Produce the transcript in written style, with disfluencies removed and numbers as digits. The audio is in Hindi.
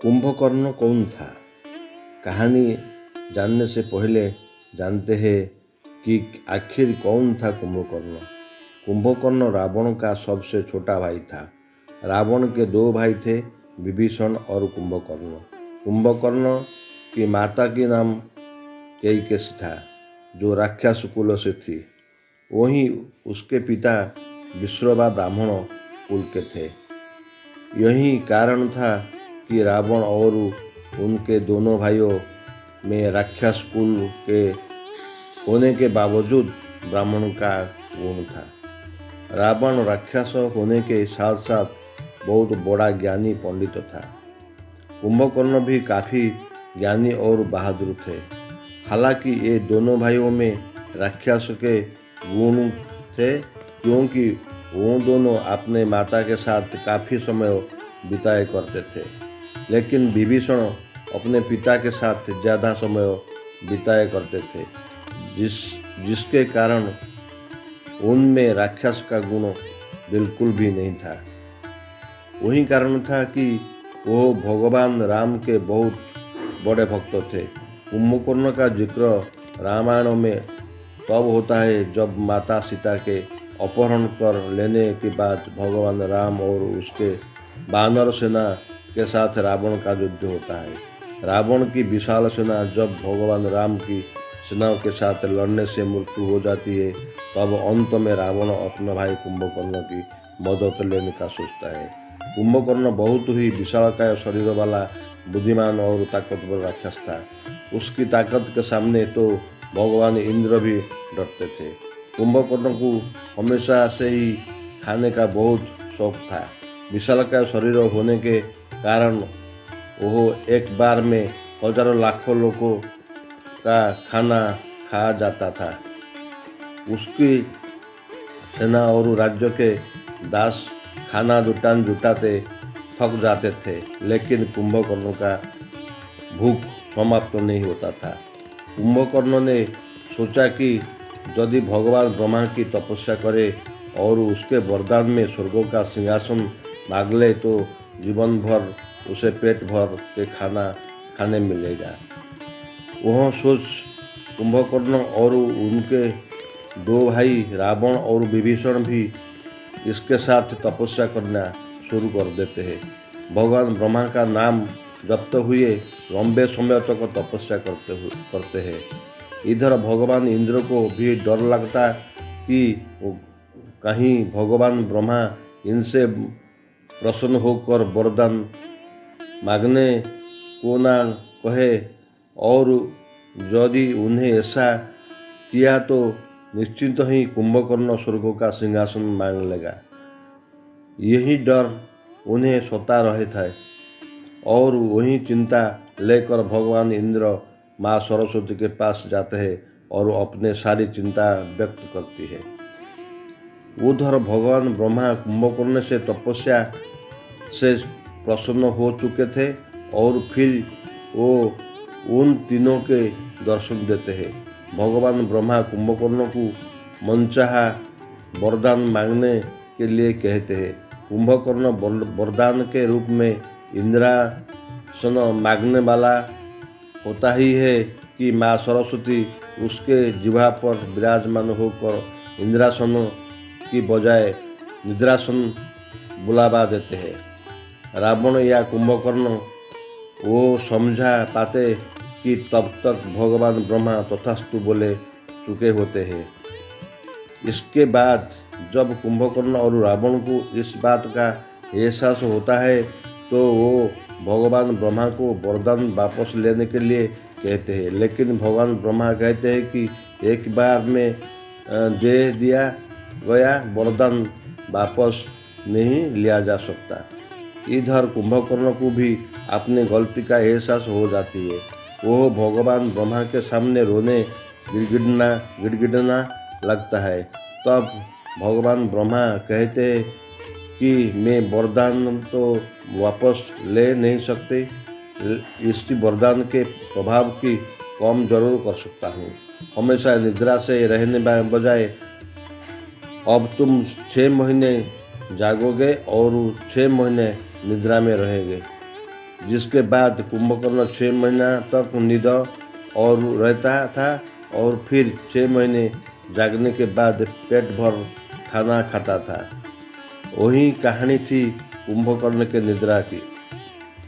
कुंभकर्ण कौन था? कहानी जानने से पहले जानते हैं कि आखिर कौन था कुंभकर्ण। कुंभकर्ण रावण का सबसे छोटा भाई था। रावण के दो भाई थे, विभीषण और कुंभकर्ण। कुंभकर्ण की माता की नाम कैकेयी था, जो राक्षस कुल से थी। वहीं उसके पिता विश्रवा ब्राह्मण कुल के थे। यही कारण था कि रावण और उनके दोनों भाइयों में राक्षस कुल के होने के बावजूद ब्राह्मण का गुण था। रावण राक्षस होने के साथ साथ बहुत बड़ा ज्ञानी पंडित था। कुंभकर्ण भी काफ़ी ज्ञानी और बहादुर थे। हालांकि ये दोनों भाइयों में राक्षस के गुण थे, क्योंकि वो दोनों अपने माता के साथ काफ़ी समय बिताया करते थे। लेकिन विभीषण अपने पिता के साथ ज़्यादा समय बिताया करते थे, जिसके कारण उनमें राक्षस का गुण बिल्कुल भी नहीं था। वही कारण था कि वो भगवान राम के बहुत बड़े भक्त थे। कुंभकर्ण का जिक्र रामायण में तब होता है जब माता सीता के अपहरण कर लेने के बाद भगवान राम और उसके वानर सेना के साथ रावण का युद्ध होता है। रावण की विशाल सेना जब भगवान राम की सेनाओं के साथ लड़ने से मृत्यु हो जाती है, तब अंत में रावण अपने भाई कुंभकर्ण की मदद लेने का सोचता है। कुंभकर्ण बहुत ही विशालकाय शरीर वाला बुद्धिमान और ताकतवर राक्षस था। उसकी ताकत के सामने तो भगवान इंद्र भी डरते थे। कुंभकर्ण को हमेशा से ही खाने का बहुत शौक था। विशालकाय शरीर होने के कारण वो एक बार में हजारों लाखों लोगों का खाना खा जाता था। उसकी सेना और राज्य के दास खाना जुटाते थक जाते थे, लेकिन कुंभकर्ण का भूख समाप्त नहीं होता था। कुंभकर्ण ने सोचा कि यदि भगवान ब्रह्मा की तपस्या करे और उसके वरदान में स्वर्गों का सिंहासन मांग ले तो जीवन भर उसे पेट भर के खाना खाने मिलेगा। वह सोच कुंभकर्ण और उनके दो भाई रावण और विभीषण भी इसके साथ तपस्या करना शुरू कर देते हैं। भगवान ब्रह्मा का नाम जपते हुए लंबे समय तक तपस्या करते हैं। इधर भगवान इंद्र को भी डर लगता कि कहीं भगवान ब्रह्मा इनसे प्रसन्न होकर वरदान मांगने को ना कहे, और यदि उन्हें ऐसा किया तो निश्चित ही कुंभकर्ण स्वर्गों का सिंहासन मांग लेगा। यही डर उन्हें सता रहे थे और वही चिंता लेकर भगवान इंद्र माँ सरस्वती के पास जाते हैं और अपने सारी चिंता व्यक्त करती है। उधर भगवान ब्रह्मा कुंभकर्ण से तपस्या से प्रसन्न हो चुके थे और फिर वो उन तीनों के दर्शन देते हैं। भगवान ब्रह्मा कुंभकर्ण को मनचाहा वरदान मांगने के लिए कहते हैं। कुंभकर्ण वरदान के रूप में इंद्रासन मांगने वाला होता ही है कि माँ सरस्वती उसके जिह्वा पर विराजमान होकर इंद्रासन की बजाय निद्रासन बुलावा देते हैं। रावण या कुंभकर्ण वो समझा पाते कि तब तक भगवान ब्रह्मा तथास्तु बोले चुके होते हैं। इसके बाद जब कुंभकर्ण और रावण को इस बात का एहसास होता है तो वो भगवान ब्रह्मा को वरदान वापस लेने के लिए कहते हैं, लेकिन भगवान ब्रह्मा कहते हैं कि एक बार में दे दिया गया वरदान वापस नहीं लिया जा सकता। इधर कुंभकर्ण को भी अपनी गलती का एहसास हो जाती है। वो भगवान ब्रह्मा के सामने रोने गिड़गिड़ना लगता है। तब भगवान ब्रह्मा कहते हैं कि मैं वरदान तो वापस ले नहीं सकते, इस वरदान के प्रभाव की कम जरूर कर सकता हूँ। हमेशा निद्रा से रहने बजाय अब तुम 6 महीने जागोगे और 6 महीने निद्रा में रहेंगे। जिसके बाद कुंभकर्ण 6 महीना तक निद और रहता था और फिर 6 महीने जागने के बाद पेट भर खाना खाता था। वही कहानी थी कुंभकर्ण के निद्रा की।